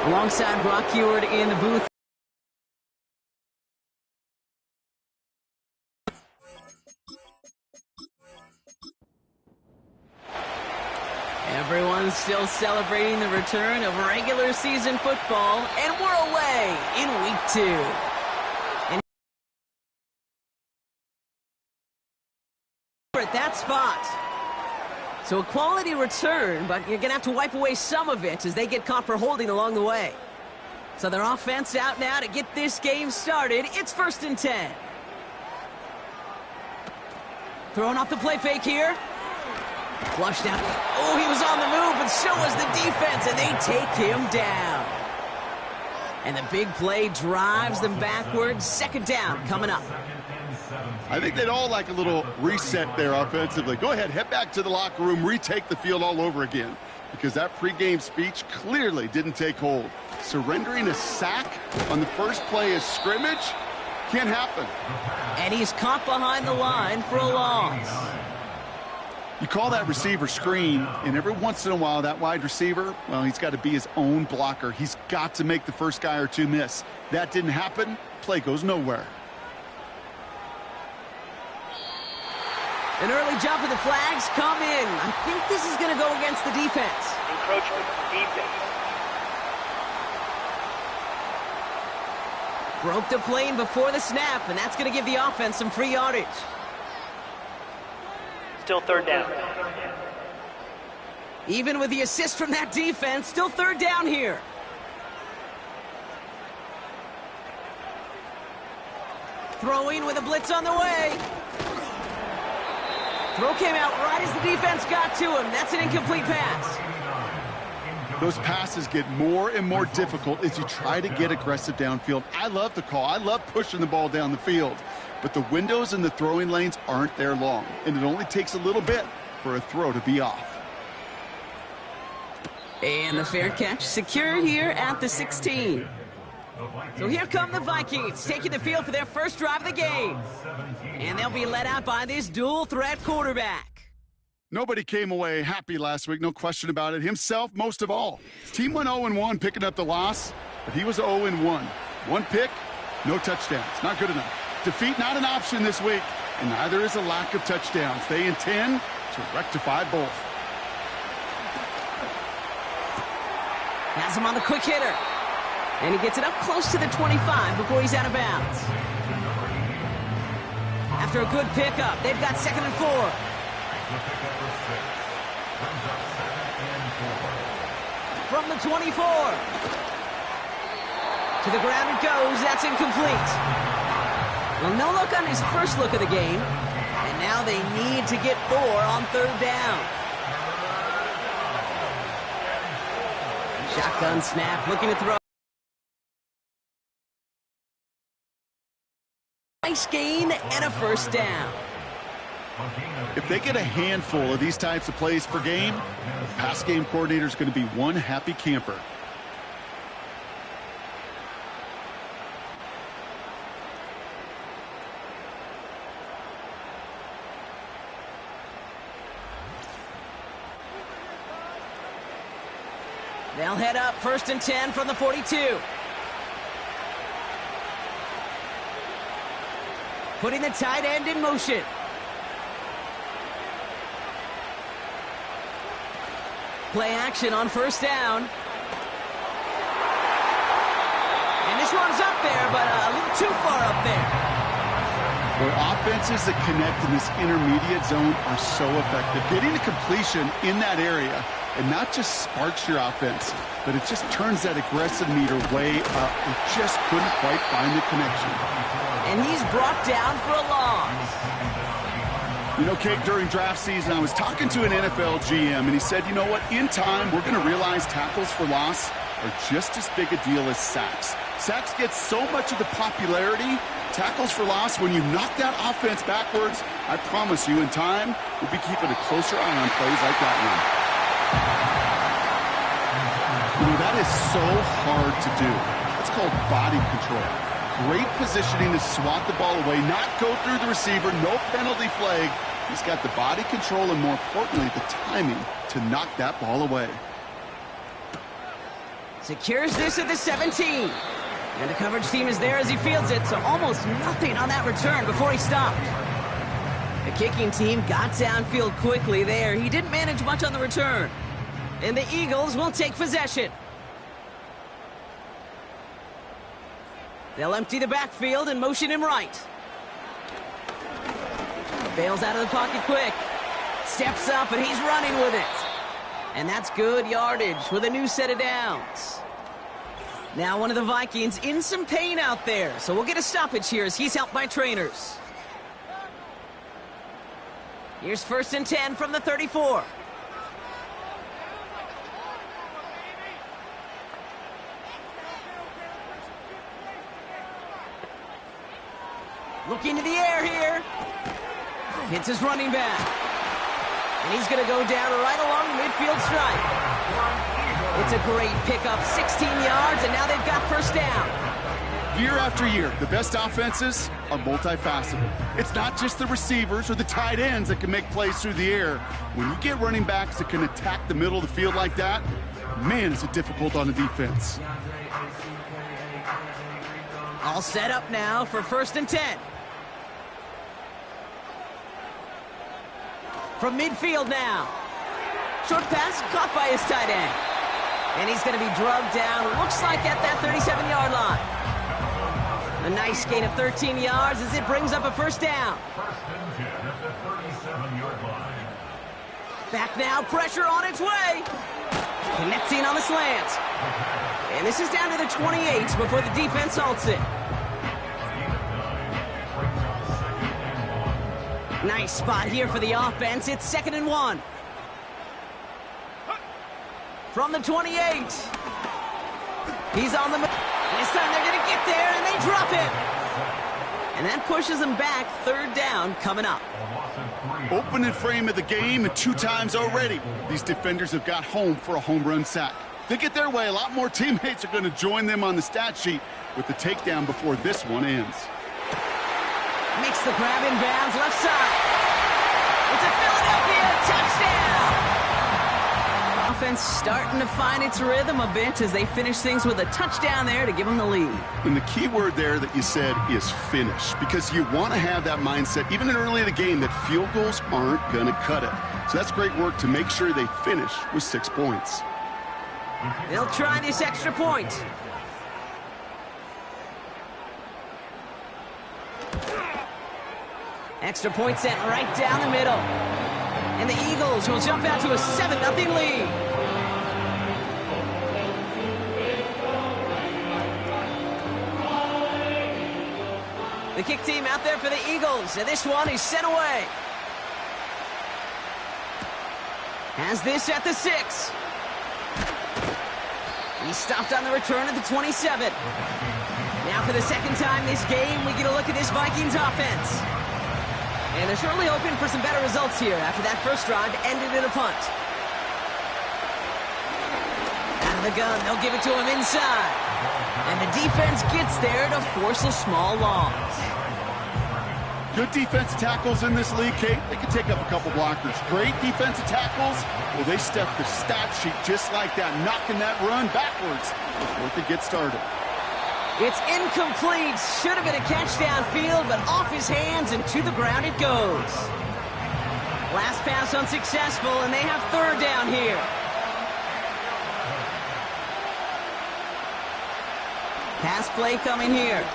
Alongside Brock Heward in the booth. Everyone's still celebrating the return of regular season football, and we're away in week 2. And at that spot. So a quality return, but you're going to have to wipe away some of it as they get caught for holding along the way. So their offense out now to get this game started. It's 1st and 10. Throwing off the play fake here. Flushed out. Oh, he was on the move, but so was the defense, and they take him down. And the big play drives them backwards. 2nd down coming up. I think they'd all like a little reset there offensively. Go ahead, head back to the locker room, retake the field all over again, because that pregame speech clearly didn't take hold. Surrendering a sack on the first play of scrimmage can't happen. And he's caught behind the line for a loss. You call that receiver screen, and every once in a while that wide receiver, well, he's got to be his own blocker. He's got to make the first guy or two miss. That didn't happen. Play goes nowhere. An early jump and the flags come in. I think this is going to go against the defense. Encroachment defense. Broke the plane before the snap, and that's going to give the offense some free yardage. Still 3rd down. Even with the assist from that defense, still 3rd down here. Throwing with a blitz on the way. Throw came out right as the defense got to him. That's an incomplete pass. Those passes get more and more difficult as you try to get aggressive downfield. I love the call. I love pushing the ball down the field. But the windows in the throwing lanes aren't there long, and it only takes a little bit for a throw to be off. And the fair catch secured here at the 16. So here come the Vikings, taking the field for their first drive of the game. And they'll be led out by this dual-threat quarterback. Nobody came away happy last week, no question about it. Himself, most of all. His team went 0-1, picking up the loss, but he was 0-1. 1 pick, no touchdowns. Not good enough. Defeat not an option this week, and neither is a lack of touchdowns. They intend to rectify both. Has him on the quick hitter. And he gets it up close to the 25 before he's out of bounds. After a good pickup, they've got 2nd and 4. From the 24. To the ground it goes. That's incomplete. Well, no look on his first look of the game. And now they need to get 4 on 3rd down. Shotgun snap, looking to throw. Nice gain and a 1st down. If they get a handful of these types of plays per game, the pass game coordinator is going to be one happy camper. They'll head up 1st and 10 from the 42. Putting the tight end in motion. Play action on 1st down. And this one's up there, but a little too far up there. Where offenses that connect in this intermediate zone are so effective. Getting a completion in that area, and not just sparks your offense, but it just turns that aggressive meter way up. It just couldn't quite find the connection. And he's brought down for a loss. You know, Kate, during draft season, I was talking to an NFL GM, and he said, you know what, in time, we're going to realize tackles for loss are just as big a deal as sacks. Sacks get so much of the popularity. Tackles for loss, when you knock that offense backwards, I promise you, in time, we'll be keeping a closer eye on plays like that one. You know, that is so hard to do. It's called body control. Great positioning to swat the ball away, not go through the receiver, no penalty flag. He's got the body control and, more importantly, the timing to knock that ball away. Secures this at the 17. And the coverage team is there as he fields it, so almost nothing on that return before he stopped. The kicking team got downfield quickly there. He didn't manage much on the return. And the Eagles will take possession. They'll empty the backfield and motion him right. Bails out of the pocket quick. Steps up, and he's running with it. And that's good yardage with a new set of downs. Now one of the Vikings in some pain out there, so we'll get a stoppage here as he's helped by trainers. Here's 1st and 10 from the 34. Looking to the air here. Hits his running back. And he's going to go down right along the midfield stripe. It's a great pickup, 16 yards, and now they've got 1st down. Year after year, the best offenses are multifaceted. It's not just the receivers or the tight ends that can make plays through the air. When you get running backs that can attack the middle of the field like that, man, is it difficult on the defense. All set up now for 1st and 10. From midfield now. Short pass caught by his tight end. And he's going to be drugged down, looks like at that 37-yard line. A nice gain of 13 yards as it brings up a 1st down. Back now, pressure on its way. Connecting on the slant. And this is down to the 28 before the defense halts it. Nice spot here for the offense. It's 2nd and 1. From the 28. He's on the move. This time they're going to get there, and they drop him. And that pushes them back. 3rd down coming up. Opening frame of the game, and 2 times already, these defenders have got home for a home run sack. They get their way, a lot more teammates are going to join them on the stat sheet with the takedown before this one ends. Makes the grab in bounds, left side. It's a Philadelphia touchdown. Offense starting to find its rhythm a bit as they finish things with a touchdown there to give them the lead. And the key word there that you said is finish, because you want to have that mindset, even in early in the game, that field goals aren't going to cut it. So that's great work to make sure they finish with 6 points. They'll try this extra point. Extra point sent right down the middle. And the Eagles will jump out to a 7-0 lead. The kick team out there for the Eagles, and this one is sent away. Has this at the 6. He stopped on the return at the 27. Now for the 2nd time this game, we get a look at this Vikings offense. And they're certainly hoping for some better results here after that 1st drive ended in a punt. Out of the gun, they'll give it to him inside. And the defense gets there to force a small loss. Good defensive tackles in this league, Kate. They can take up a couple blockers. Great defensive tackles, well, they step the stat sheet just like that, knocking that run backwards before they get started. It's incomplete. Should have been a catch downfield, but off his hands and to the ground it goes. Last pass unsuccessful, and they have 3rd down here. Pass play coming here.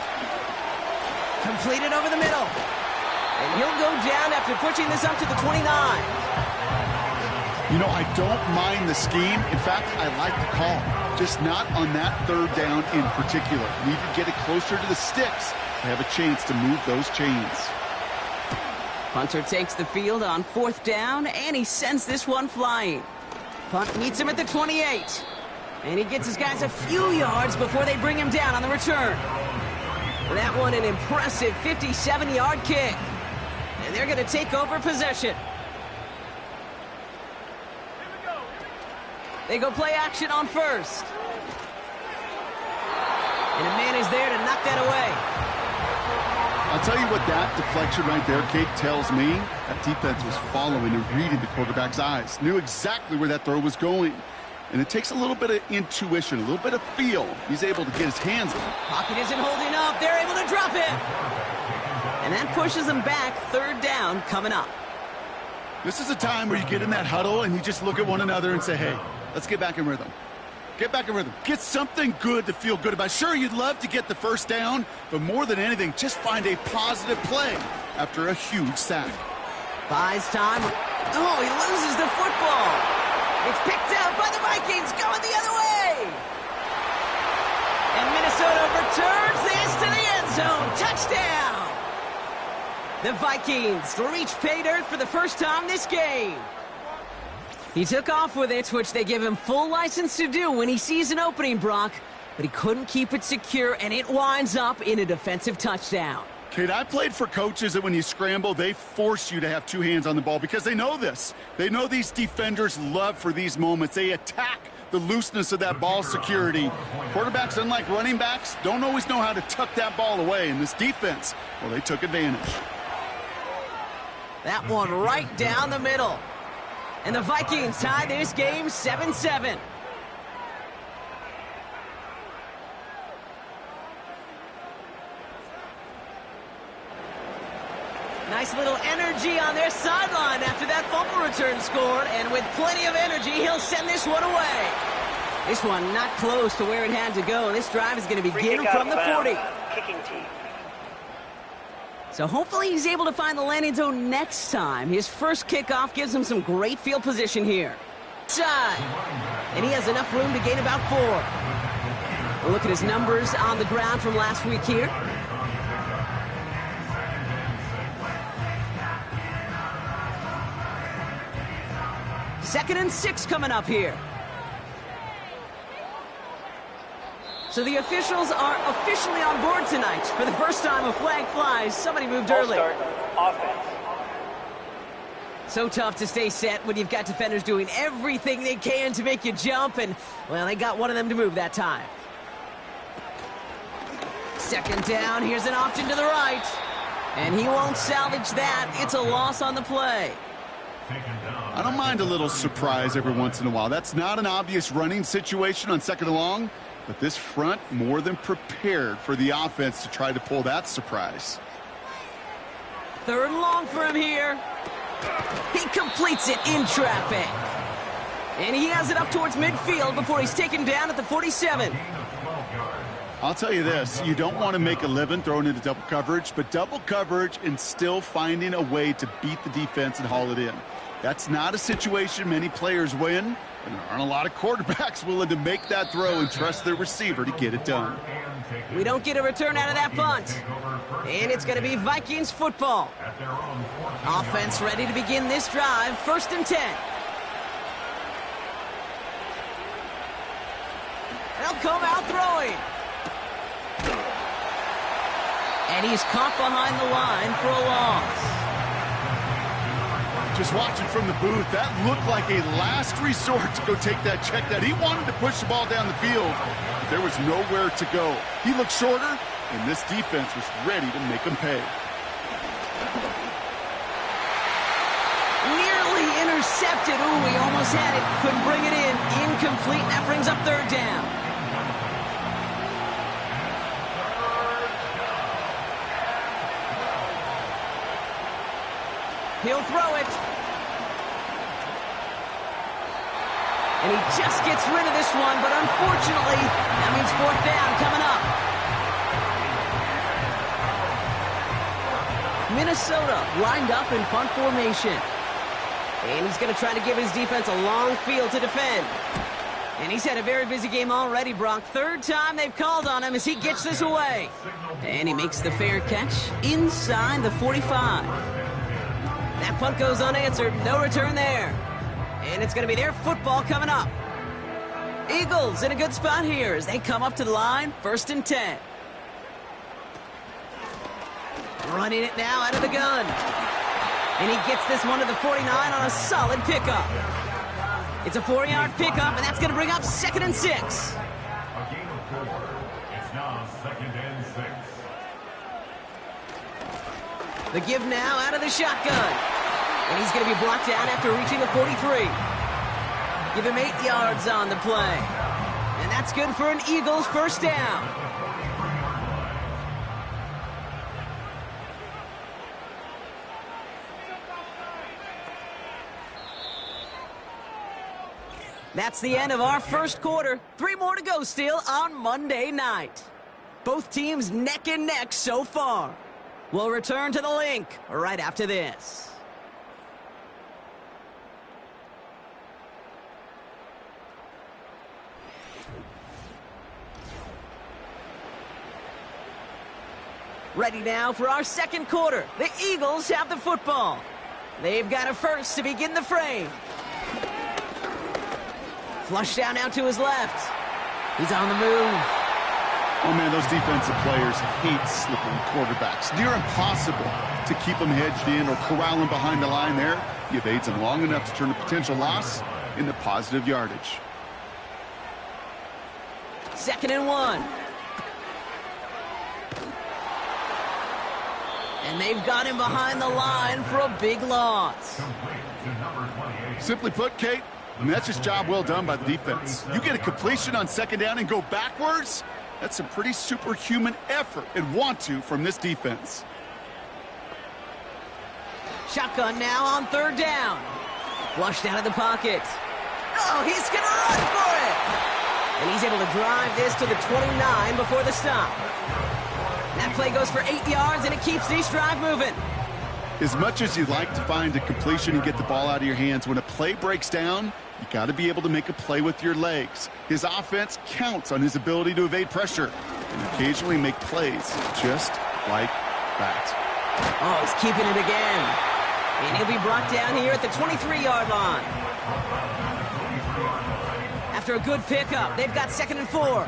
Completed over the middle. And he'll go down after pushing this up to the 29. You know, I don't mind the scheme. In fact, I like the call. Just not on that 3rd down in particular. Need to get it closer to the sticks to have a chance to move those chains. Punter takes the field on 4th down, and he sends this one flying. Punt meets him at the 28. And he gets his guys a few yards before they bring him down on the return. That one an impressive 57-yard kick. And they're going to take over possession. They go play action on 1st. And a man is there to knock that away. I'll tell you what that deflection right there, Kate, tells me. That defense was following and reading the quarterback's eyes. Knew exactly where that throw was going. And it takes a little bit of intuition, a little bit of feel. He's able to get his hands on it. Pocket isn't holding up. They're able to drop it. And that pushes them back. Third down coming up. This is a time where you get in that huddle and you just look at one another and say, hey, let's get back in rhythm. Get back in rhythm. Get something good to feel good about. Sure, you'd love to get the first down, but more than anything, just find a positive play after a huge sack. Buys time. Oh, he loses the football. It's picked out by the Vikings, going the other way. And Minnesota returns this to the end zone. Touchdown. The Vikings reach pay dirt for the first time this game. He took off with it, which they give him full license to do when he sees an opening, Brock. But he couldn't keep it secure, and it winds up in a defensive touchdown. Kate, I played for coaches that when you scramble, they force you to have two hands on the ball because they know this. They know these defenders love for these moments. They attack the looseness of that ball security. Quarterbacks, unlike running backs, don't always know how to tuck that ball away. In this defense, well, they took advantage. That one right down the middle. And the Vikings tie this game 7-7. Nice little energy on their sideline after that fumble return scored. And with plenty of energy, he'll send this one away. This one not close to where it had to go. This drive is going to begin from the 40. Kicking team. So hopefully he's able to find the landing zone next time. His first kickoff gives him some great field position here. Side. And he has enough room to gain about 4. We'll look at his numbers on the ground from last week here. Second and 6 coming up here. So the officials are officially on board tonight. For the first time, a flag flies. Somebody moved early. Start offense. So tough to stay set when you've got defenders doing everything they can to make you jump. And, well, they got one of them to move that time. Second down. Here's an option to the right. And he won't salvage that. It's a loss on the play. I don't mind a little surprise every once in a while. That's not an obvious running situation on second and long. But this front more than prepared for the offense to try to pull that surprise. Third and long for him here. He completes it in traffic. And he has it up towards midfield before he's taken down at the 47. I'll tell you this, you don't want to make a living throwing into double coverage, but double coverage and still finding a way to beat the defense and haul it in. That's not a situation many players win. And there aren't a lot of quarterbacks willing to make that throw and trust their receiver to get it done. We don't get a return out of that punt. And it's going to be Vikings football. Offense ready to begin this drive. First and 10. They'll come out throwing. And he's caught behind the line for a loss. Just watching from the booth, that looked like a last resort to go take that check down. He wanted to push the ball down the field, but there was nowhere to go. He looked shorter, and this defense was ready to make him pay. Nearly intercepted. Ooh, he almost had it. Couldn't bring it in. Incomplete. That brings up third down. He'll throw it. And he just gets rid of this one, but unfortunately, that means fourth down coming up. Minnesota lined up in punt formation. And he's going to try to give his defense a long field to defend. And he's had a very busy game already, Brock. Third time they've called on him as he gets this away. And he makes the fair catch inside the 45. That punt goes unanswered. No return there. And it's going to be their football coming up. Eagles in a good spot here as they come up to the line. First and 10. Running it now out of the gun. And he gets this one to the 49 on a solid pickup. It's a 4-yard pickup, and that's going to bring up second and 6. A game of 4. It's now second and 6. The give now out of the shotgun. And he's going to be blocked down after reaching the 43. Give him 8 yards on the play. And that's good for an Eagles first down. That's the end of our first quarter. 3 more to go still on Monday night. Both teams neck and neck so far. We'll return to the link right after this. Ready now for our second quarter. The Eagles have the football. They've got it first to begin the frame. Flush down now to his left. He's on the move. Oh, man, those defensive players hate slipping quarterbacks. Near impossible to keep them hedged in or corral them behind the line there. You've aids them long enough to turn a potential loss into positive yardage. 2nd and 1. And they've got him behind the line for a big loss. Simply put, Kate, that's just job well done by the defense. You get a completion on 2nd down and go backwards? That's a pretty superhuman effort and want to from this defense. Shotgun now on 3rd down. Flushed out of the pocket. Oh, he's going to run for it. And he's able to drive this to the 29 before the stop. That play goes for 8 yards, and it keeps this drive moving. As much as you'd like to find a completion and get the ball out of your hands, when a play breaks down, you got to be able to make a play with your legs. His offense counts on his ability to evade pressure and occasionally make plays just like that. Oh, he's keeping it again. And he'll be brought down here at the 23-yard line. After a good pickup, they've got 2nd and 4.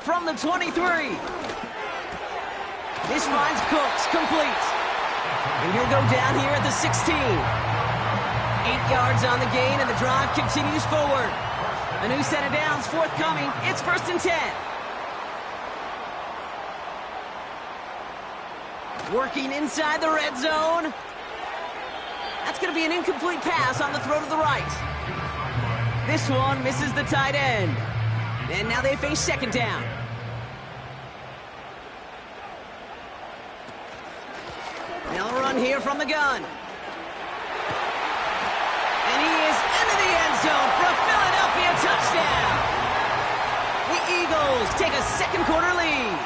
From the 23. This finds Cooks complete. And he'll go down here at the 16. 8 yards on the gain, and the drive continues forward. A new set of downs forthcoming. It's 1st and 10. Working inside the red zone. That's going to be an incomplete pass on the throw to the right. This one misses the tight end. And now they face 2nd down. They'll run here from the gun. And he is into the end zone for a Philadelphia touchdown. The Eagles take a 2nd quarter lead.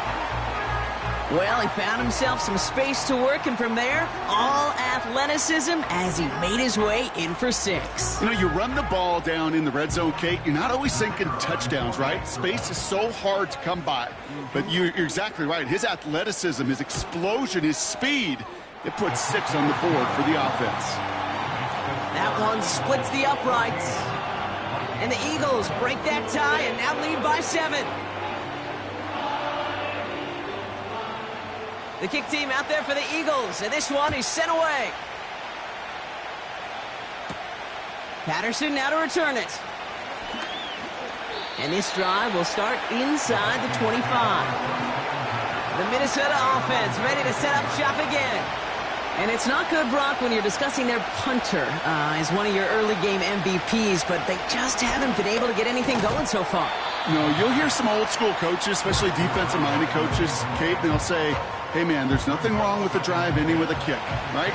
Well, he found himself some space to work, and from there, all athleticism as he made his way in for 6. You know, you run the ball down in the red zone, Kate, you're not always thinking touchdowns, right? Space is so hard to come by. But you're exactly right. His athleticism, his explosion, his speed, it puts 6 on the board for the offense. That one splits the uprights. And the Eagles break that tie and now lead by 7. The kick team out there for the Eagles, and this one is sent away. Patterson now to return it. And this drive will start inside the 25. The Minnesota offense ready to set up shop again. And it's not good, Brock, when you're discussing their punter as one of your early game MVPs, but they just haven't been able to get anything going so far. No, you'll hear some old school coaches, especially defensive-minded coaches, Kate, and they'll say, hey, man, there's nothing wrong with the drive ending with a kick, right?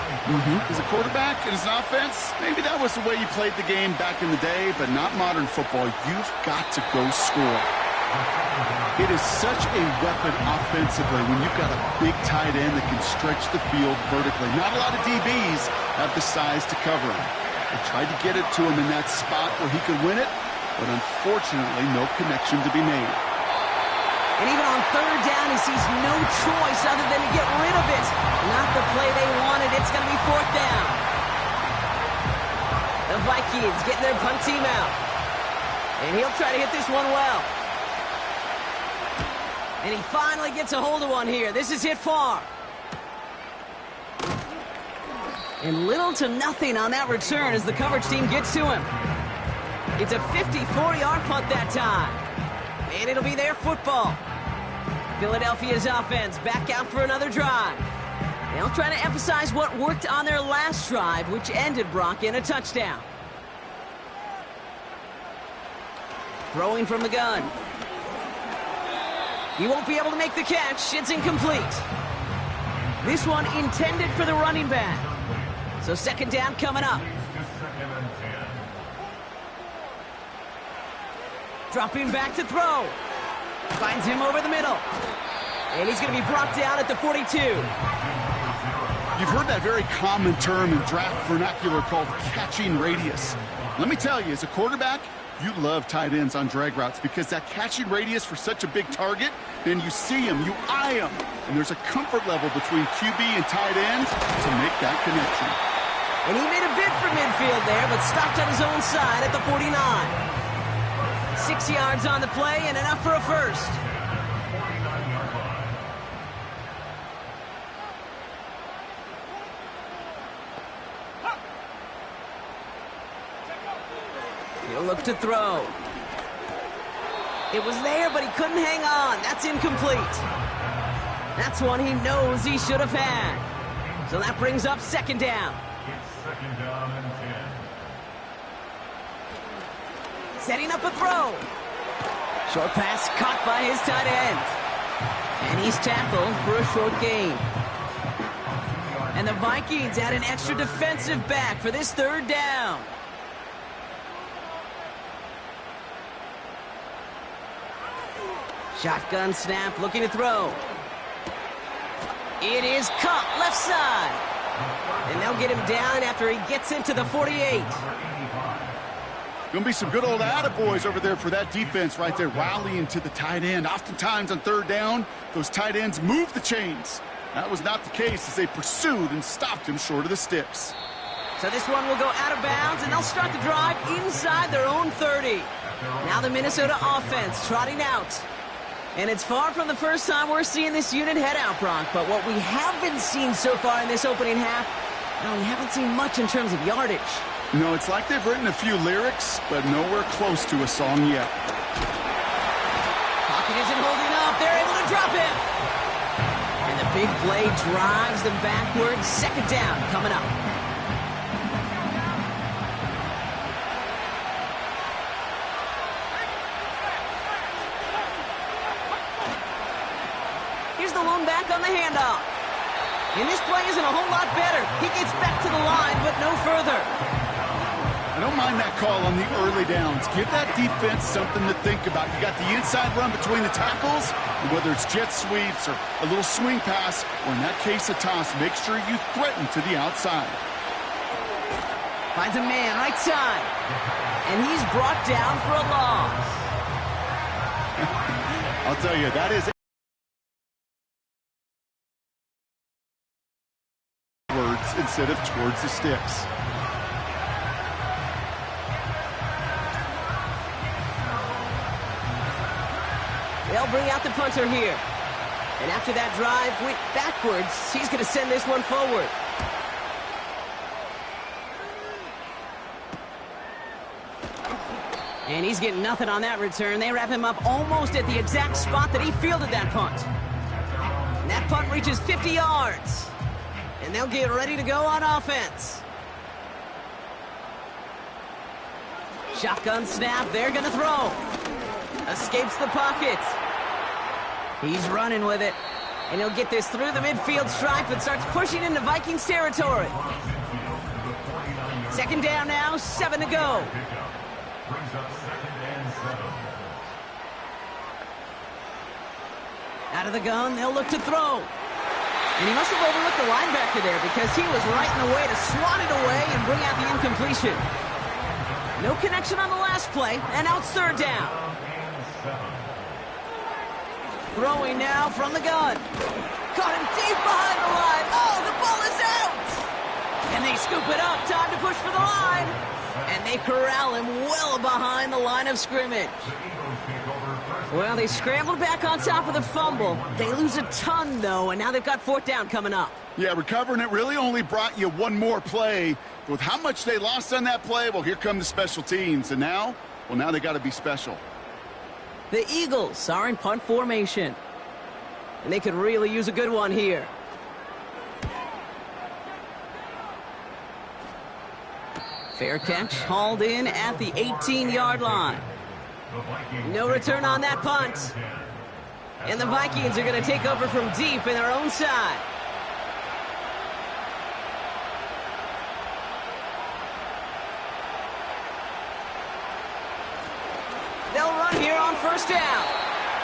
As a quarterback and as an offense, maybe that was the way you played the game back in the day, but not modern football. You've got to go score. It is such a weapon offensively when you've got a big tight end that can stretch the field vertically. Not a lot of DBs have the size to cover him. They tried to get it to him in that spot where he could win it, but unfortunately, no connection to be made. And even on 3rd down, he sees no choice other than to get rid of it. Not the play they wanted. It's going to be 4th down. The Vikings getting their punt team out. And he'll try to hit this one well. And he finally gets a hold of one here. This is hit far. And little to nothing on that return as the coverage team gets to him. It's a 54-yard punt that time. And it'll be their football. Philadelphia's offense back out for another drive. They'll try to emphasize what worked on their last drive, which ended, Brock, in a touchdown. Throwing from the gun. He won't be able to make the catch. It's incomplete. This one intended for the running back. So second down coming up. Dropping back to throw. Finds him over the middle. And he's going to be brought down at the 42. You've heard that very common term in draft vernacular called catching radius. Let me tell you, as a quarterback, you love tight ends on drag routes because that catching radius for such a big target, then you see him, you eye him, and there's a comfort level between QB and tight end to make that connection. And he made a bid for midfield there, but stopped on his own side at the 49. 6 yards on the play and enough for a first. He'll look to throw. It was there, but he couldn't hang on. That's incomplete. That's one he knows he should have had. So that brings up second down. It's second down and 10. Setting up a throw. Short pass caught by his tight end. And he's tackled for a short gain. And the Vikings add an extra defensive back for this third down. Shotgun snap, looking to throw. It is caught left side. And they'll get him down after he gets into the 48. Going to be some good old attaboys over there for that defense right there, rallying to the tight end. Oftentimes on third down, those tight ends move the chains. That was not the case as they pursued and stopped him short of the sticks. So this one will go out of bounds, and they'll start the drive inside their own 30. Now the Minnesota offense trotting out. And it's far from the first time we're seeing this unit head out, Brock. But what we haven't seen so far in this opening half, well, we haven't seen much in terms of yardage. No, it's like they've written a few lyrics, but nowhere close to a song yet. Pocket isn't holding up. They're able to drop him. And the big play drives them backwards. Second down coming up. Here's the lone back on the handoff. And this play isn't a whole lot better. He gets back to the line, but no further. I don't mind that call on the early downs. Give that defense something to think about. You got the inside run between the tackles, and whether it's jet sweeps or a little swing pass, or in that case a toss, make sure you threaten to the outside. Finds a man right side. And he's brought down for a loss. I'll tell you, that is words instead of towards the sticks. They'll bring out the punter here. And after that drive went backwards, he's going to send this one forward. And he's getting nothing on that return. They wrap him up almost at the exact spot that he fielded that punt. And that punt reaches 50 yards. And they'll get ready to go on offense. Shotgun snap. They're going to throw. Escapes the pocket. He's running with it. And he'll get this through the midfield stripe and starts pushing into Vikings territory. Second down now, 7 to go. Out of the gun, they'll look to throw. And he must have overlooked the linebacker there because he was right in the way to swat it away and bring out the incompletion. No connection on the last play, and now it's third down. Throwing now from the gun. Caught him deep behind the line. Oh, the ball is out! And they scoop it up. Time to push for the line. And they corral him well behind the line of scrimmage. Well, they scrambled back on top of the fumble. They lose a ton, though, and now they've got fourth down coming up. Yeah, recovering it really only brought you one more play. With how much they lost on that play, well, here come the special teams. And now, well, now they got to be special. The Eagles are in punt formation. And they could really use a good one here. Fair catch hauled in at the 18-yard line. No return on that punt. And the Vikings are going to take over from deep in their own side. They'll run here on first down.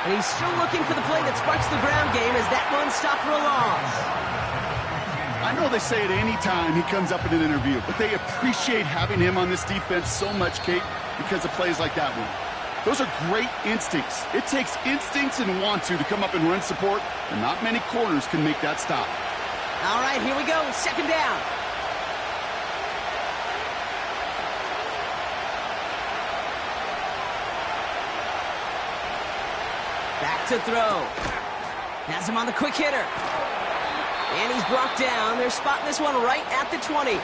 And he's still looking for the play that sparks the ground game as that run stopped for a loss. I know they say it any time he comes up in an interview, but they appreciate having him on this defense so much, Kate, because of plays like that one. Those are great instincts. It takes instincts and want to come up and run support, and not many corners can make that stop. All right, here we go. Second down. Back to throw. Has him on the quick hitter. And he's brought down. They're spotting this one right at the 20.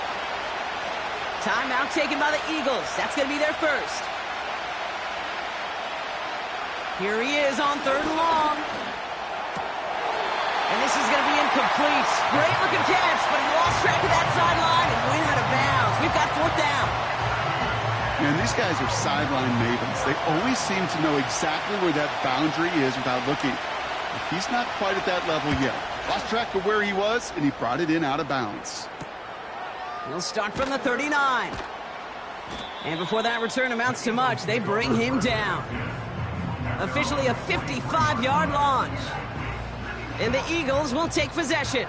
Timeout taken by the Eagles. That's going to be their first. Here he is on third and long. And this is going to be incomplete. Great looking catch, but he lost track of that sideline and went out of bounds. We've got fourth down. Man, these guys are sideline mavens. They always seem to know exactly where that boundary is without looking. But he's not quite at that level yet. Lost track of where he was, and he brought it in out of bounds. He'll start from the 39. And before that return amounts to much, they bring him down. Officially a 55-yard launch. And the Eagles will take possession.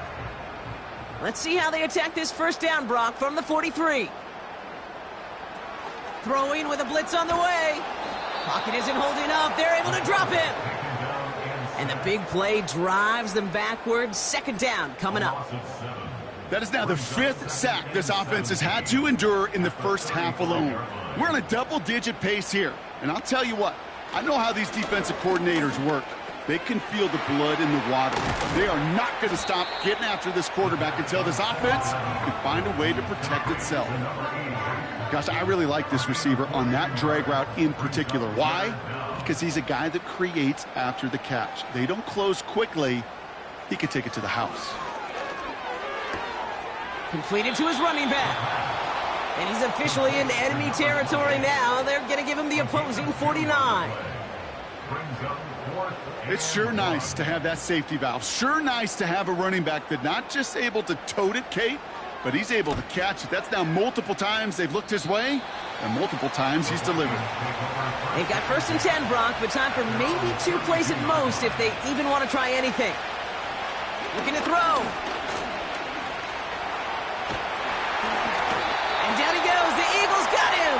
Let's see how they attack this first down, Brock, from the 43. Throwing with a blitz on the way. Pocket isn't holding up. They're able to drop him. And the big play drives them backwards. Second down coming up. That is now the fifth sack this offense has had to endure in the first half alone. We're on a double-digit pace here. And I'll tell you what, I know how these defensive coordinators work. They can feel the blood in the water. They are not going to stop getting after this quarterback until this offense can find a way to protect itself. Gosh, I really like this receiver on that drag route in particular. Why? Because he's a guy that creates after the catch. They don't close quickly. He could take it to the house. Completed to his running back. And he's officially in enemy territory now. They're going to give him the opposing 49. It's sure nice to have that safety valve. Sure nice to have a running back that's not just able to tote it, Kate, but he's able to catch it. That's now multiple times they've looked his way, and multiple times he's delivered. They've got first and 10, Brock, but time for maybe 2 plays at most if they even want to try anything. Looking to throw. And down he goes. The Eagles got him.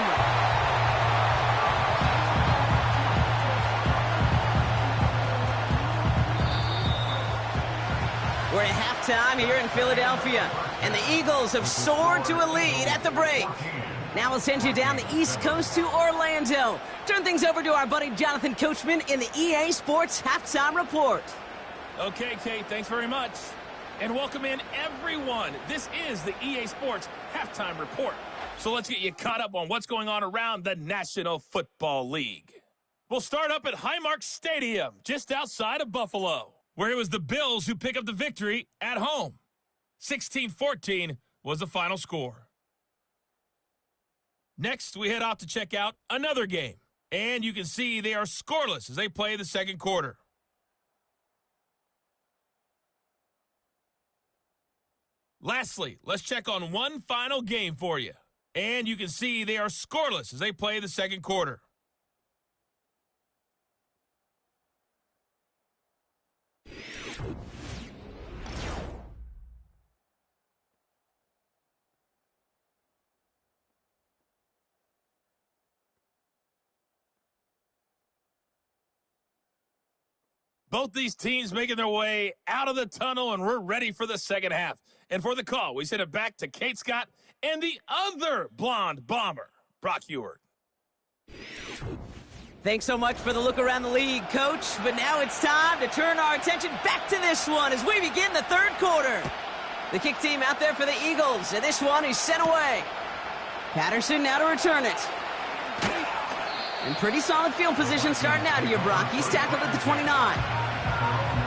We're at halftime here in Philadelphia, and the Eagles have soared to a lead at the break. Now we'll send you down the East Coast to Orlando. Turn things over to our buddy Jonathan Coachman in the EA Sports Halftime Report. Okay, Kate, thanks very much. And welcome in, everyone. This is the EA Sports Halftime Report. So let's get you caught up on what's going on around the National Football League. We'll start up at Highmark Stadium, just outside of Buffalo, where it was the Bills who pick up the victory at home. 16-14 was the final score. Next, we head off to check out another game. And you can see they are scoreless as they play the second quarter. Lastly, let's check on one final game for you. And you can see they are scoreless as they play the second quarter. Both these teams making their way out of the tunnel, and we're ready for the second half. And for the call, we send it back to Kate Scott and the other blonde bomber, Brock Ewart. Thanks so much for the look around the league, Coach. But now it's time to turn our attention back to this one as we begin the third quarter. The kick team out there for the Eagles, and this one is sent away. Patterson now to return it. And pretty solid field position starting out here, Brock. He's tackled at the 29.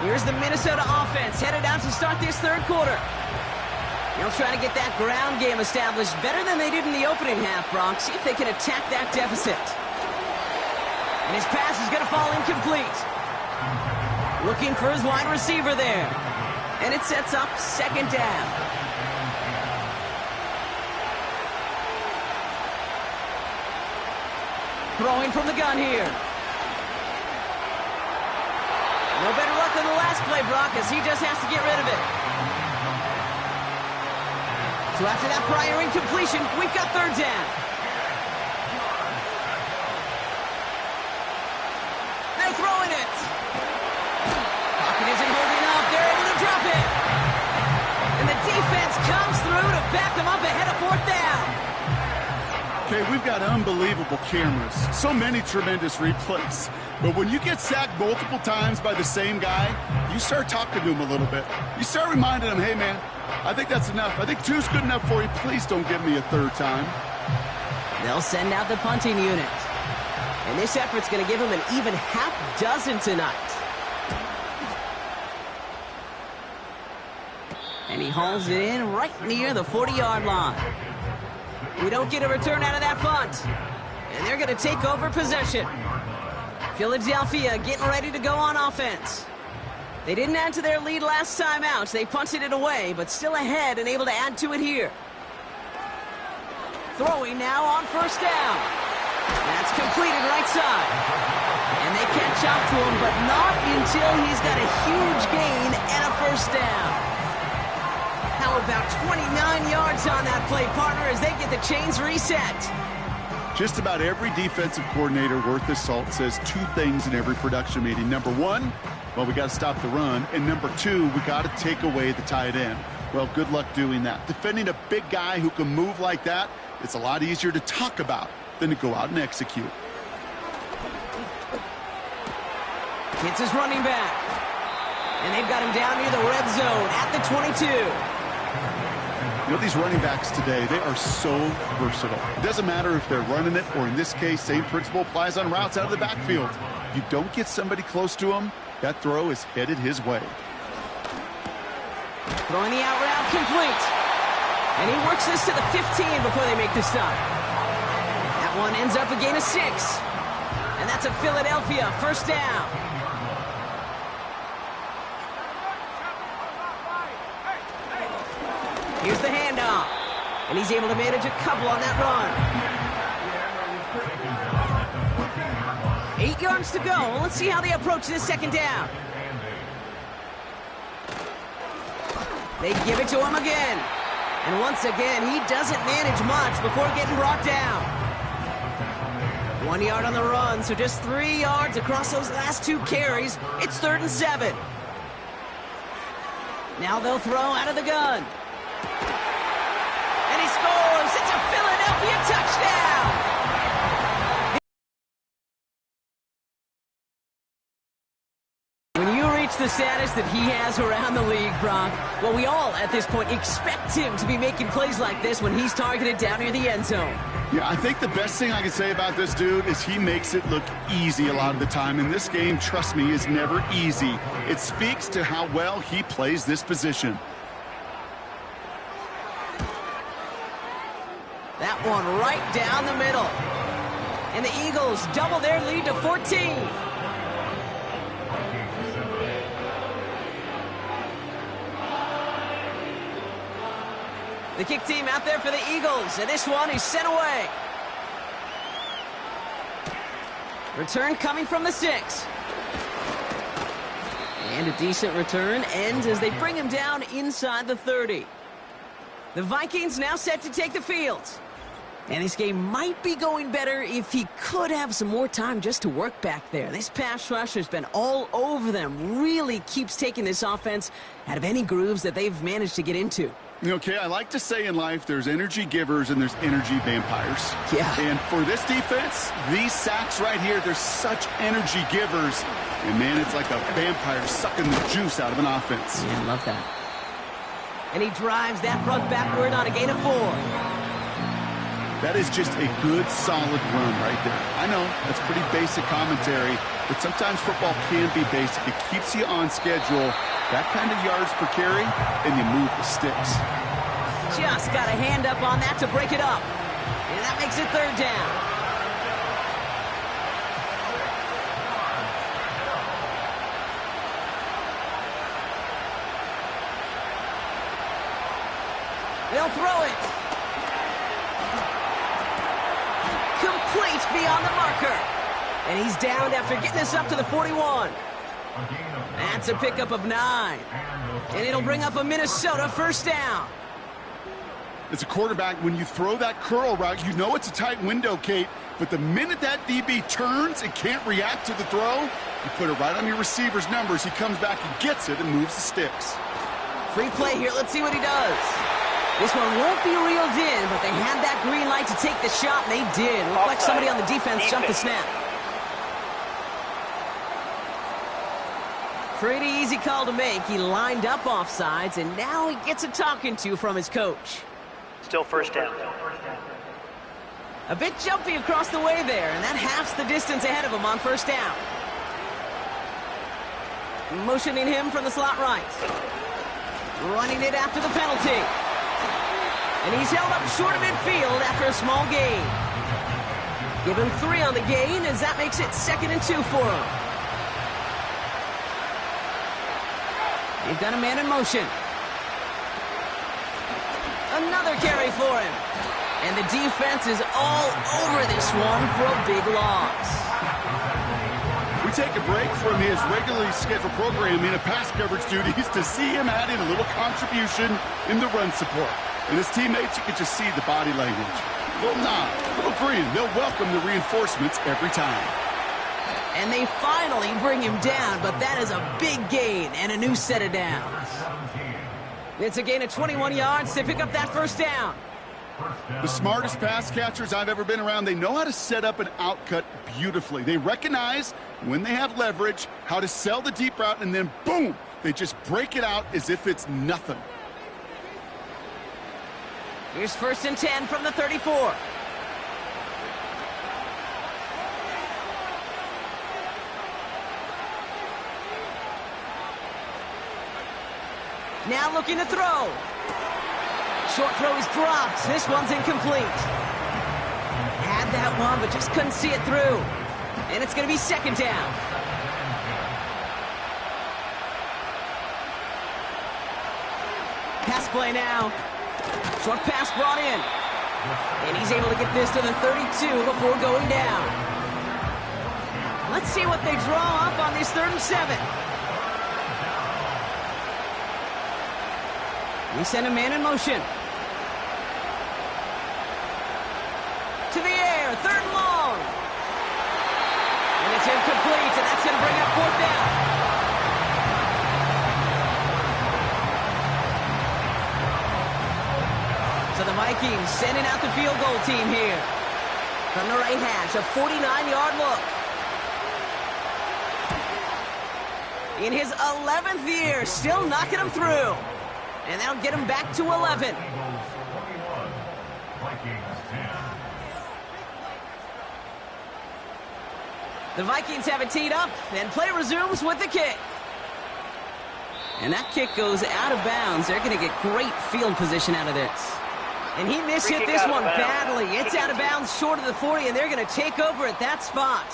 Here's the Minnesota offense headed out to start this third quarter. They'll try to get that ground game established better than they did in the opening half, Brock. See if they can attack that deficit. And his pass is going to fall incomplete. Looking for his wide receiver there. And it sets up second down. Throwing from the gun here. No better luck than the last play, Brock, as he just has to get rid of it. So after that prior incompletion, we've got third down. They're throwing it. Pocket isn't holding up. They're able to drop it. And the defense comes through to back them up ahead of fourth down. Okay, we've got unbelievable cameras. So many tremendous replays. But when you get sacked multiple times by the same guy, you start talking to him a little bit. You start reminding him, hey, man, I think that's enough. I think two's good enough for you. Please don't give me a third time. They'll send out the punting unit. And this effort's going to give him an even half dozen tonight. And he hauls it in right near the 40-yard line. We don't get a return out of that punt. And they're going to take over possession. Philadelphia getting ready to go on offense. They didn't add to their lead last time out. They punted it away, but still ahead and able to add to it here. Throwing now on first down. That's completed right side. And they catch up to him, but not until he's got a huge gain and a first down. How about 29 yards on that play, partner, as they get the chains reset? Just about every defensive coordinator worth his salt says two things in every production meeting. Number one, well, we got to stop the run. And number two, we got to take away the tight end. Well, good luck doing that. Defending a big guy who can move like that, it's a lot easier to talk about than to go out and execute. Hits his running back. And they've got him down near the red zone at the 22. You know, these running backs today, they are so versatile. It doesn't matter if they're running it, or in this case, same principle applies on routes out of the backfield. You don't get somebody close to him, that throw is headed his way. Throwing the out route complete. And he works this to the 15 before they make the stop. That one ends up a gain of 6. And that's a Philadelphia first down. Here's the handoff. And he's able to manage a couple on that run. 8 yards to go. Let's see how they approach this second down. They give it to him again. And once again, he doesn't manage much before getting brought down. 1 yard on the run, so just 3 yards across those last 2 carries. It's 3rd and 7. Now they'll throw out of the gun. And he scores! It's a Philadelphia touchdown! When you reach the status that he has around the league, Brock, well, we all, at this point, expect him to be making plays like this when he's targeted down near the end zone. Yeah, I think the best thing I can say about this dude is he makes it look easy a lot of the time. And this game, trust me, is never easy. It speaks to how well he plays this position. That one right down the middle. And the Eagles double their lead to 14. The kick team out there for the Eagles, and this one is sent away. Return coming from the 6. And a decent return ends as they bring him down inside the 30. The Vikings now set to take the field. And this game might be going better if he could have some more time just to work back there. This pass rush has been all over them. Really keeps taking this offense out of any grooves that they've managed to get into. Okay, I like to say in life there's energy givers and there's energy vampires. Yeah. And for this defense, these sacks right here, they're such energy givers. And, man, it's like a vampire sucking the juice out of an offense. Yeah, I love that. And he drives that front backward on a gain of 4. That is just a good, solid run right there. I know, that's pretty basic commentary, but sometimes football can be basic. It keeps you on schedule, that kind of yards per carry, and you move the sticks. Just got a hand up on that to break it up. And that makes it third down. They'll throw it. Complete beyond the marker. And he's downed after getting this up to the 41. That's a pickup of 9. And it'll bring up a Minnesota first down. As a quarterback, when you throw that curl route, you know it's a tight window, Kate. But the minute that DB turns and can't react to the throw, you put it right on your receiver's numbers. He comes back and gets it and moves the sticks. Free play here. Let's see what he does. This one won't be reeled in, but they had that green light to take the shot, and they did. Looked like somebody on the defense jumped the snap. Pretty easy call to make. He lined up offsides, and now he gets a talking to from his coach. Still first down. A bit jumpy across the way there, and that halves the distance ahead of him on first down. Motioning him from the slot right. Running it after the penalty. And he's held up short of midfield after a small gain. Give him 3 on the gain, as that makes it 2nd and 2 for him. They've got a man in motion. Another carry for him. And the defense is all over this one for a big loss. We take a break from his regularly scheduled programming of pass coverage duties to see him add in a little contribution in the run support. And his teammates, you can just see the body language. Little nod, little grin. They'll welcome the reinforcements every time. And they finally bring him down, but that is a big gain and a new set of downs. It's a gain of 21 yards to pick up that first down. The smartest pass catchers I've ever been around, they know how to set up an outcut beautifully. They recognize when they have leverage, how to sell the deep route, and then boom, they just break it out as if it's nothing. Here's 1st and 10 from the 34. Now looking to throw. Short throw is dropped. This one's incomplete. Had that one, but just couldn't see it through. And it's going to be 2nd down. Pass play now. Short pass brought in. And he's able to get this to the 32 before going down. Let's see what they draw up on this 3rd and 7. We send a man in motion. To the air, 3rd and long. And it's incomplete, and that's going to bring up 4th down. So the Vikings sending out the field goal team here. From the right hash, a 49-yard look. In his 11th year, still knocking them through. And that'll get him back to 11. The Vikings have it teed up, and play resumes with the kick. And that kick goes out of bounds. They're going to get great field position out of this. And he mishit this one badly. It's out of bounds short of the 40, and they're going to take over at that spot.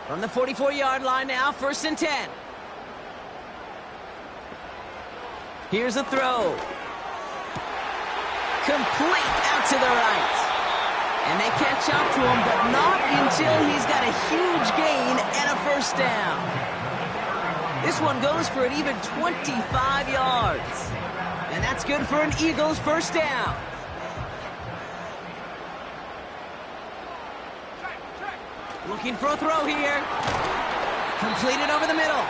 From the 44-yard line now, 1st and 10. Here's a throw. Complete out to the right. And they catch up to him, but not until he's got a huge gain and a first down. This one goes for an even 25 yards. And that's good for an Eagles first down. Looking for a throw here. Completed over the middle.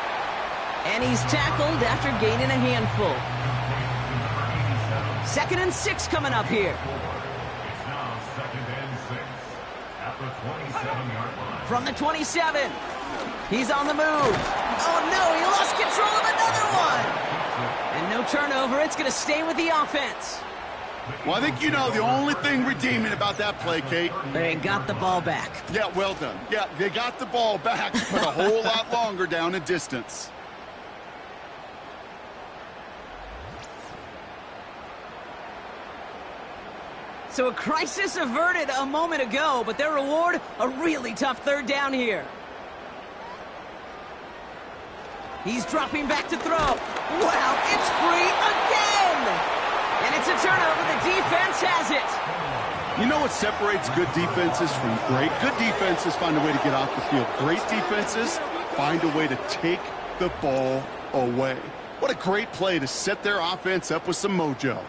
And he's tackled after gaining a handful. 2nd and 6 coming up here. It's now 2nd and 6 at the 27-yard line. From the 27. He's on the move. Oh, no, he lost control of another one. And no turnover. It's going to stay with the offense. Well, I think you know the only thing redeeming about that play, Kate. They got the ball back. Yeah, well done. Yeah, they got the ball back, but a whole lot longer down in distance. So a crisis averted a moment ago, but their reward, a really tough third down here. He's dropping back to throw. Wow, it's free again! And it's a turnover. The defense has it. You know what separates good defenses from great? Good defenses find a way to get off the field. Great defenses find a way to take the ball away. What a great play to set their offense up with some mojo.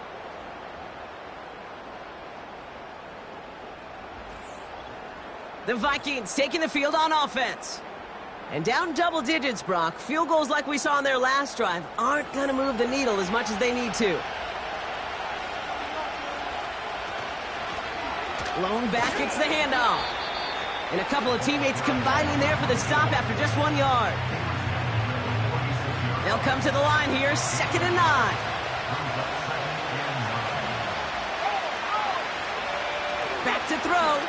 The Vikings taking the field on offense. And down double digits, Brock. Field goals like we saw on their last drive aren't going to move the needle as much as they need to. Lone back gets the handoff. And a couple of teammates combining there for the stop after just 1 yard. They'll come to the line here, 2nd and 9. Back to throw.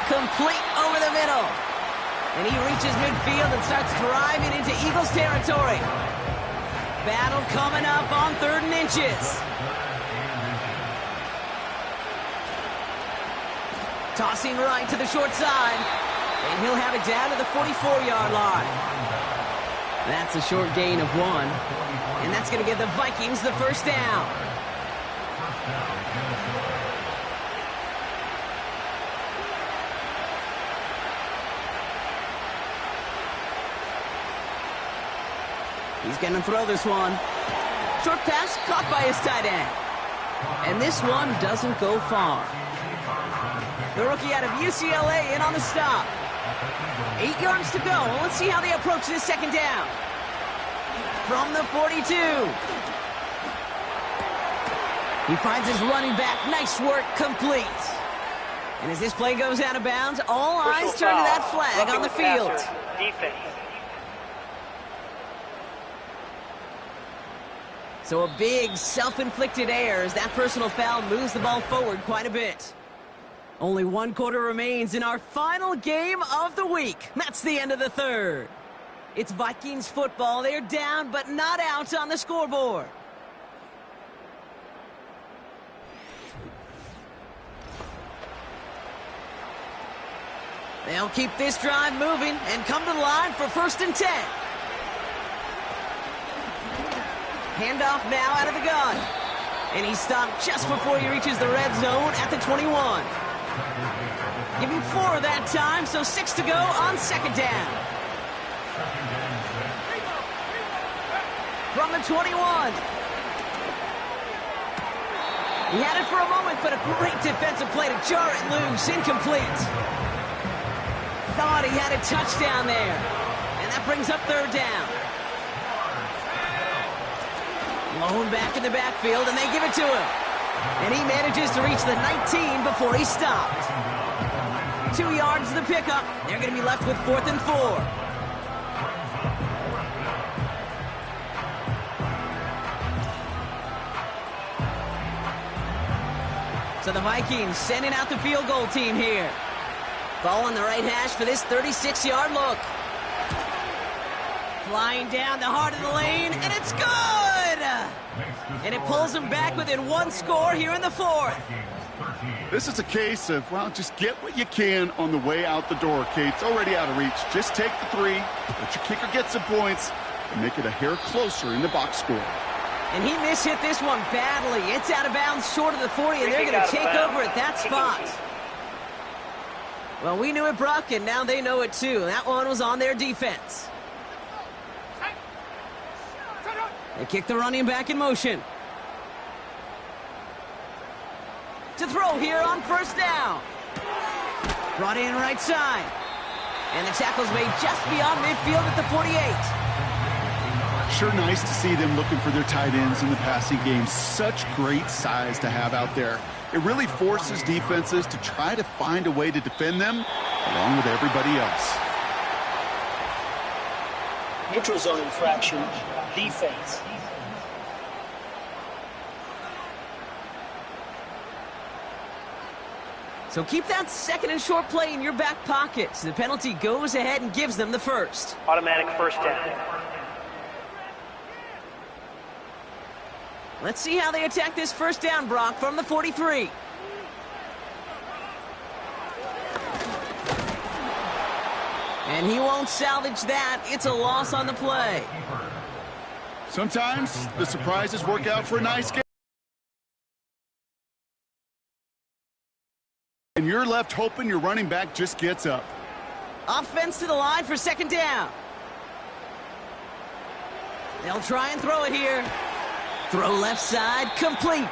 Complete over the middle. And he reaches midfield and starts driving into Eagles territory. Battle coming up on 3rd and inches. Tossing right to the short side. And he'll have it down to the 44-yard line. That's a short gain of 1. And that's going to give the Vikings the first down. He's going to throw this one. Short pass caught by his tight end. And this one doesn't go far. The rookie out of UCLA in on the stop. 8 yards to go. Let's see how they approach this 2nd down. From the 42. He finds his running back. Nice work, complete. And as this play goes out of bounds, all eyes turn to that flag on the field. Defense. So a big self-inflicted error as that personal foul moves the ball forward quite a bit. Only 1 quarter remains in our final game of the week. That's the end of the 3rd. It's Vikings football. They're down, but not out on the scoreboard. They'll keep this drive moving and come to the line for 1st and 10. Handoff now out of the gun. And he's stopped just before he reaches the red zone at the 21. Give him 4 that time, so 6 to go on 2nd down. From the 21. He had it for a moment, but a great defensive play to jar it loose. Incomplete. Thought he had a touchdown there. And that brings up 3rd down. Lone back in the backfield, and they give it to him. And he manages to reach the 19 before he stopped. 2 yards to the pickup. They're going to be left with 4th and 4. So the Vikings sending out the field goal team here. Ball on the right hash for this 36-yard look. Flying down the heart of the lane, and it's good! And it pulls them back within 1 score here in the 4th. This is a case of, well, just get what you can on the way out the door, Kate. It's already out of reach. Just take the 3, let your kicker get some points, and make it a hair closer in the box score. And he mishit this one badly. It's out of bounds short of the 40, and they're going to take over at that spot. Well, we knew it, Brock, and now they know it too. That one was on their defense. They kick the running back in motion. To throw here on 1st down. Brought in right side. And the tackle's made just beyond midfield at the 48. Sure nice to see them looking for their tight ends in the passing game. Such great size to have out there. It really forces defenses to try to find a way to defend them along with everybody else. Neutral zone infraction. Defense. So keep that 2nd and short play in your back pocket. So the penalty goes ahead and gives them the 1st. Automatic 1st down. Let's see how they attack this first down, Brock, from the 43. And he won't salvage that. It's a loss on the play. Sometimes the surprises work out for a nice game. And you're left hoping your running back just gets up. Offense to the line for second down. They'll try and throw it here. Throw left side, complete.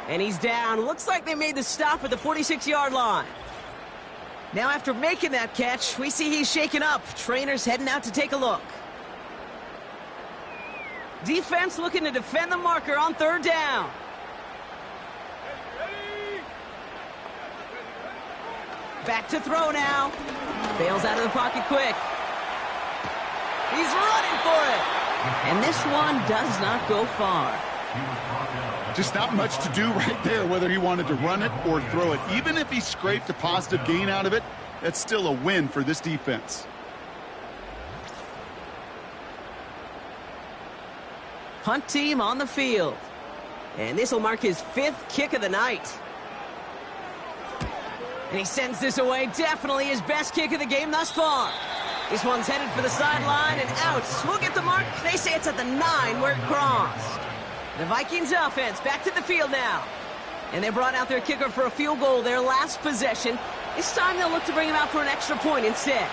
And he's down. Looks like they made the stop at the 46-yard line. Now after making that catch, we see he's shaken up. Trainer's heading out to take a look. Defense looking to defend the marker on third down. Back to throw now. Bails out of the pocket quick. He's running for it. And this one does not go far. Just not much to do right there, whether he wanted to run it or throw it. Even if he scraped a positive gain out of it, that's still a win for this defense. Punt team on the field. And this will mark his 5th kick of the night. And he sends this away. Definitely his best kick of the game thus far. This one's headed for the sideline and out. We'll get the mark. They say it's at the 9 where it crossed. The Vikings offense back to the field now. And they brought out their kicker for a field goal their last possession. This time they'll look to bring him out for an extra point instead.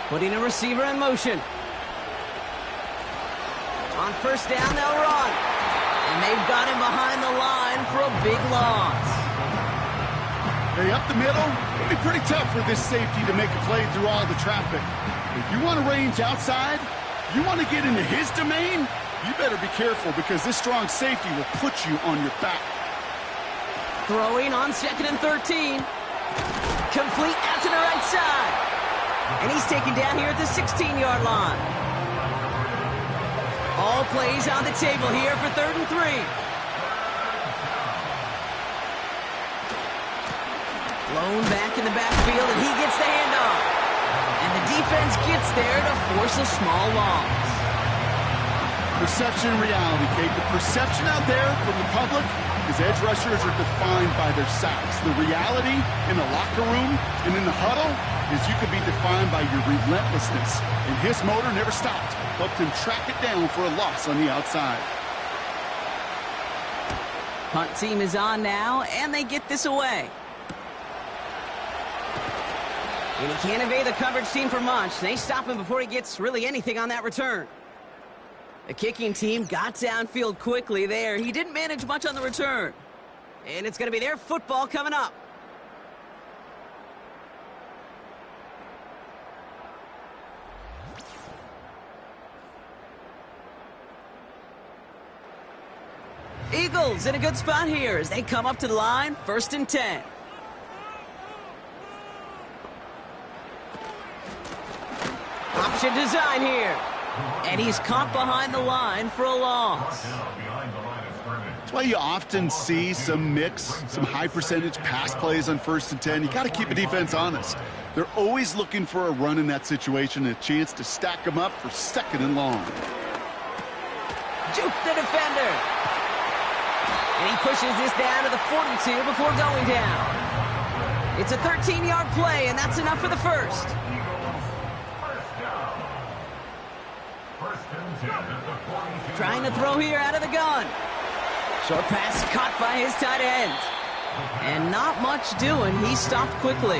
Putting a receiver in motion. On first down, they'll run. And they've got him behind the line for a big loss. Hey, up the middle, it'll be pretty tough for this safety to make a play through all the traffic. If you want to range outside, you want to get into his domain, you better be careful because this strong safety will put you on your back. Throwing on 2nd and 13. Complete out to the right side. And he's taken down here at the 16-yard line. All plays on the table here for 3rd and 3. Blown back in the backfield, and he gets the handoff. And the defense gets there to force a small loss. Perception and reality, Kate. The perception out there from the public is edge rushers are defined by their sacks. The reality in the locker room and in the huddle is you could be defined by your relentlessness. And his motor never stopped. Helped him track it down for a loss on the outside. Punt team is on now, and they get this away. And he can't evade the coverage team for much. They stop him before he gets really anything on that return. The kicking team got downfield quickly there. He didn't manage much on the return. And it's going to be their football coming up. Eagles in a good spot here as they come up to the line, 1st and 10. Option design here. And he's caught behind the line for a loss. That's why you often see some mix, some high percentage pass plays on 1st and 10. You got to keep a defense honest. They're always looking for a run in that situation, a chance to stack them up for 2nd and long. Juke the defender. And he pushes this down to the 42 before going down. It's a 13-yard play, and that's enough for the first. Trying to throw here out of the gun. Short pass caught by his tight end. And not much doing. He stopped quickly.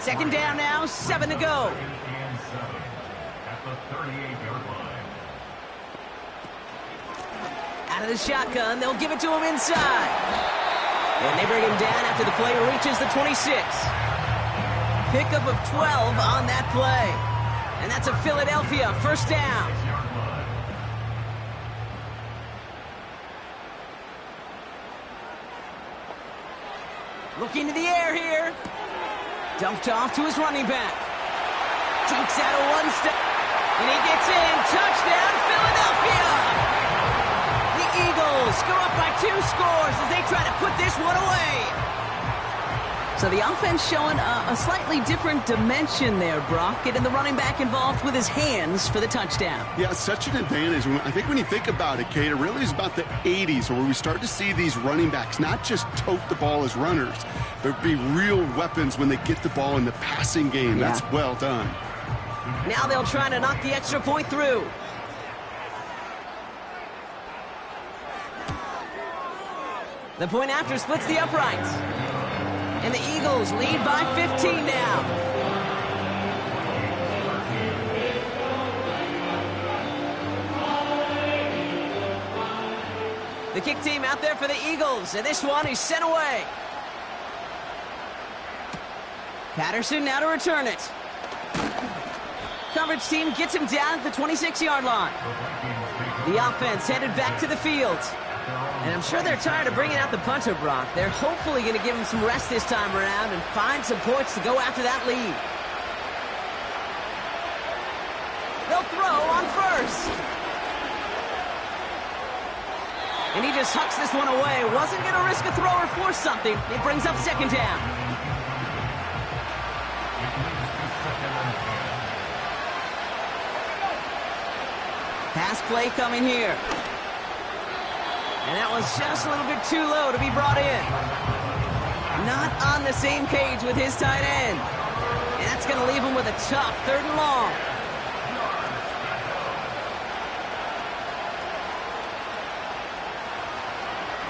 2nd down now, 7 to go. Out of the shotgun, they'll give it to him inside. And they bring him down after the play reaches the 26. Pickup of 12 on that play. And that's a Philadelphia 1st down. Looking to the air here. Dumped off to his running back. Takes out a 1-step. And he gets in. Touchdown, Philadelphia! The Eagles go up by 2 scores as they try to put this one away. So the offense showing a slightly different dimension there, Brock, getting the running back involved with his hands for the touchdown. Yeah, such an advantage. I think when you think about it, Kate, it really is about the 80s where we start to see these running backs not just tote the ball as runners, but be real weapons when they get the ball in the passing game. Yeah. That's well done. Now they'll try to knock the extra point through. The point after splits the uprights. And the Eagles lead by 15 now. The kick team out there for the Eagles, and this one is sent away. Patterson now to return it. Coverage team gets him down at the 26-yard line. The offense headed back to the field. And I'm sure they're tired of bringing out the punter, Brock. They're hopefully going to give him some rest this time around and find some points to go after that lead. They'll throw on first. And he just hucks this one away. Wasn't going to risk a throw or force something. It brings up second down. Pass play coming here. And that was just a little bit too low to be brought in. Not on the same page with his tight end. And that's going to leave him with a tough 3rd and long.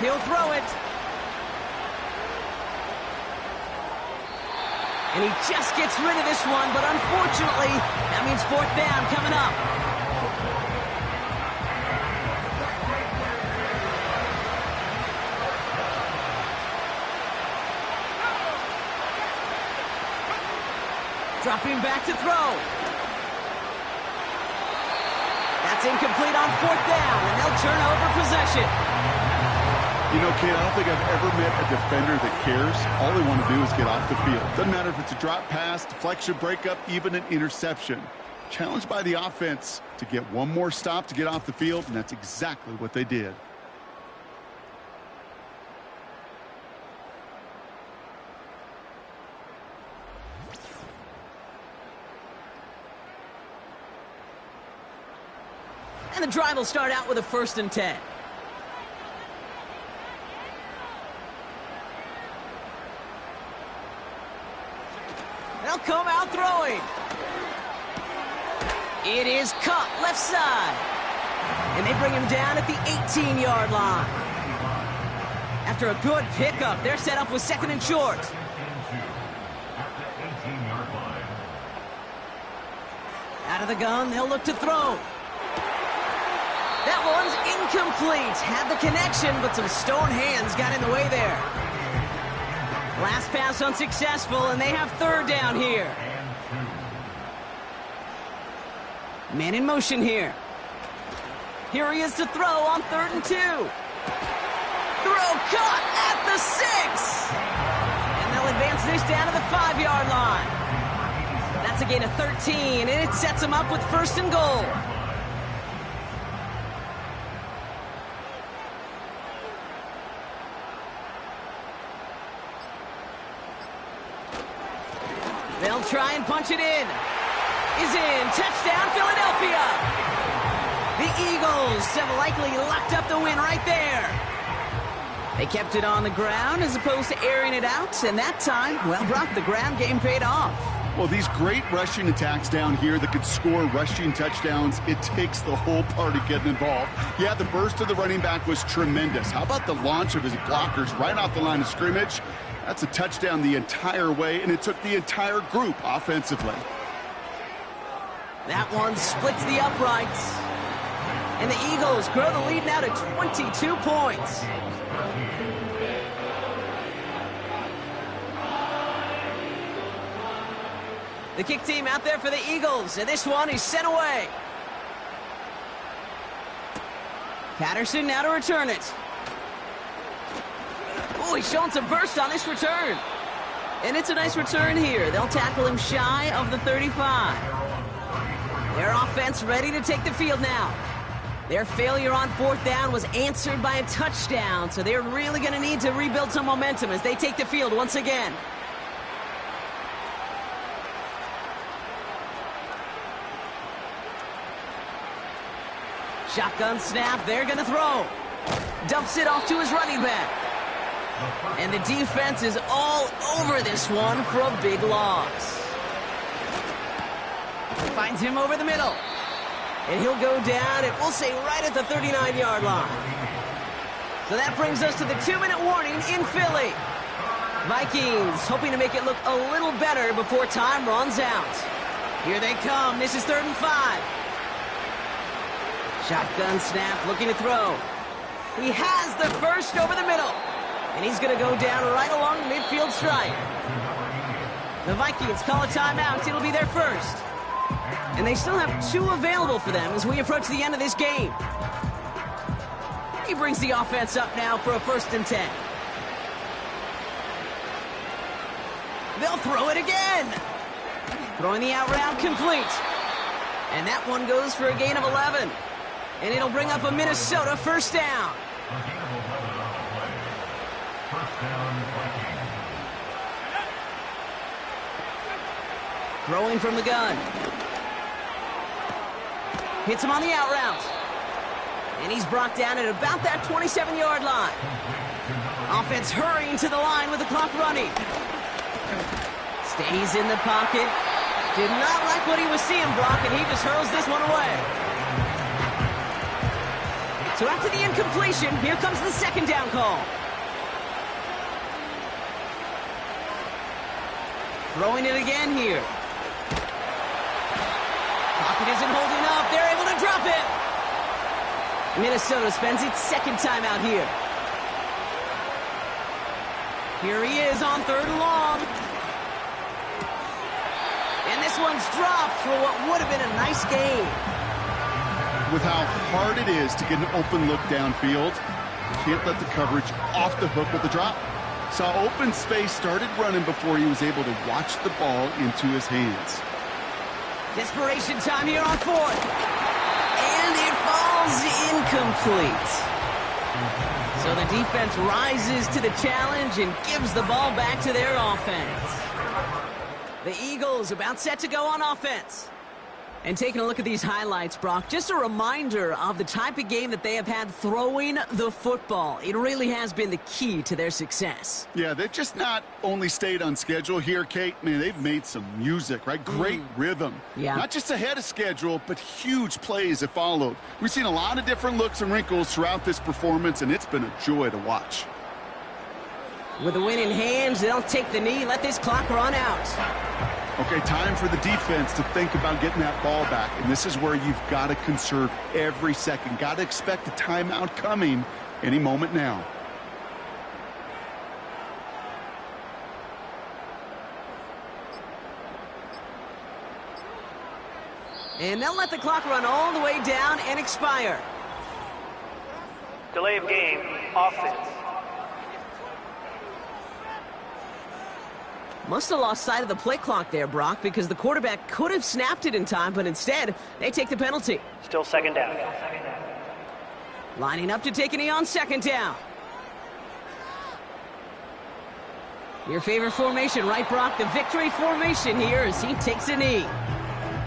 He'll throw it. And he just gets rid of this one, but unfortunately, that means 4th down coming up. Dropping back to throw. That's incomplete on 4th down, and they'll turn over possession. You know, kid, I don't think I've ever met a defender that cares. All they want to do is get off the field. Doesn't matter if it's a drop pass, deflection, breakup, even an interception. Challenged by the offense to get one more stop to get off the field, and that's exactly what they did. And the drive will start out with a 1st and 10. They'll come out throwing. It is caught left side. And they bring him down at the 18-yard line. After a good pickup, they're set up with 2nd and short. Out of the gun, they'll look to throw. That one's incomplete. Had the connection, but some stone hands got in the way there. Last pass unsuccessful, and they have 3rd down here. Man in motion here. Here he is to throw on 3rd and 2. Throw caught at the 6. And they'll advance this down to the 5-yard line. That's a gain of 13, and it sets them up with 1st and goal. They'll try and punch it in. Is in. Touchdown, Philadelphia. The Eagles have likely locked up the win right there. They kept it on the ground as opposed to airing it out. And that time, well, Brock, the ground game paid off. Well, these great rushing attacks down here that could score rushing touchdowns, it takes the whole party getting involved. Yeah, the burst of the running back was tremendous. How about the launch of his blockers right off the line of scrimmage? That's a touchdown the entire way, and it took the entire group offensively. That one splits the uprights. And the Eagles grow the lead now to 22 points. The kick team out there for the Eagles, and this one is sent away. Patterson now to return it. Oh, he's showing some burst on this return. And it's a nice return here. They'll tackle him shy of the 35. Their offense ready to take the field now. Their failure on 4th down was answered by a touchdown, so they're really going to need to rebuild some momentum as they take the field once again. Shotgun snap, they're going to throw. Dumps it off to his running back. And the defense is all over this one for a big loss. Finds him over the middle. And he'll go down, and we'll say right at the 39-yard line. So that brings us to the 2-minute warning in Philly. Vikings hoping to make it look a little better before time runs out. Here they come. This is 3rd and 5. Shotgun snap, looking to throw. He has the first over the middle. And he's going to go down right along the midfield stripe. The Vikings call a timeout. It'll be their first. And they still have 2 available for them as we approach the end of this game. He brings the offense up now for a 1st and 10. They'll throw it again. Throwing the out route complete. And that one goes for a gain of 11. And it'll bring up a Minnesota 1st down. Throwing from the gun. Hits him on the out route. And he's brought down at about that 27-yard line. Offense hurrying to the line with the clock running. Stays in the pocket. Did not like what he was seeing, Brock, and he just hurls this one away. So after the incompletion, here comes the 2nd down call. Throwing it again here. Pocket isn't holding up. They're able to drop it. Minnesota spends its 2nd timeout here. Here he is on 3rd and long. And this one's dropped for what would have been a nice game. With how hard it is to get an open look downfield, can't let the coverage off the hook with the drop. Saw open space, started running before he was able to watch the ball into his hands. Desperation time here on 4th. And it falls incomplete. So the defense rises to the challenge and gives the ball back to their offense. The Eagles about set to go on offense. And taking a look at these highlights, Brock, just a reminder of the type of game that they have had throwing the football. It really has been the key to their success. Yeah, they've just not only stayed on schedule here, Kate. Man, they've made some music, right? Great rhythm. Yeah. Not just ahead of schedule, but huge plays have followed. We've seen a lot of different looks and wrinkles throughout this performance, and it's been a joy to watch. With the win in hands, they'll take the knee, let this clock run out. Okay, time for the defense to think about getting that ball back. And this is where you've got to conserve every second. Got to expect a timeout coming any moment now. And they'll let the clock run all the way down and expire. Delay of game, offense. Must have lost sight of the play clock there, Brock, because the quarterback could have snapped it in time, but instead, they take the penalty. Still 2nd down. Lining up to take a knee on 2nd down. Your favorite formation, right, Brock? The victory formation here as he takes a knee.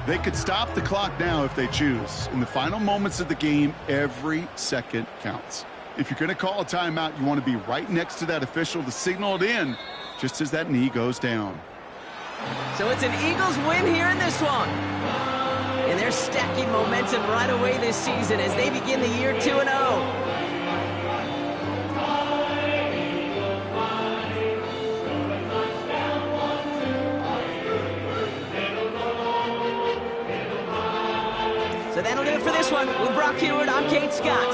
They could stop the clock now if they choose. In the final moments of the game, every second counts. If you're going to call a timeout, you want to be right next to that official to signal it in just as that knee goes down. So it's an Eagles win here in this one. And they're stacking momentum right away this season as they begin the year 2-0. So that'll do it for this one. With Brock Heward, I'm Kate Scott.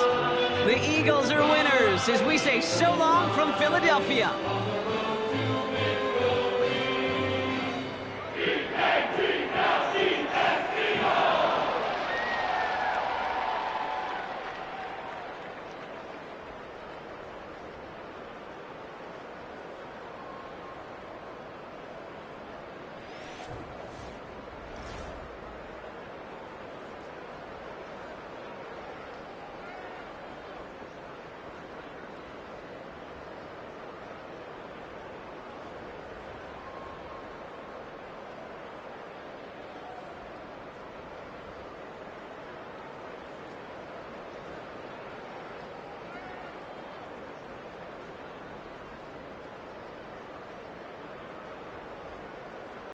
The Eagles are winners as we say so long from Philadelphia.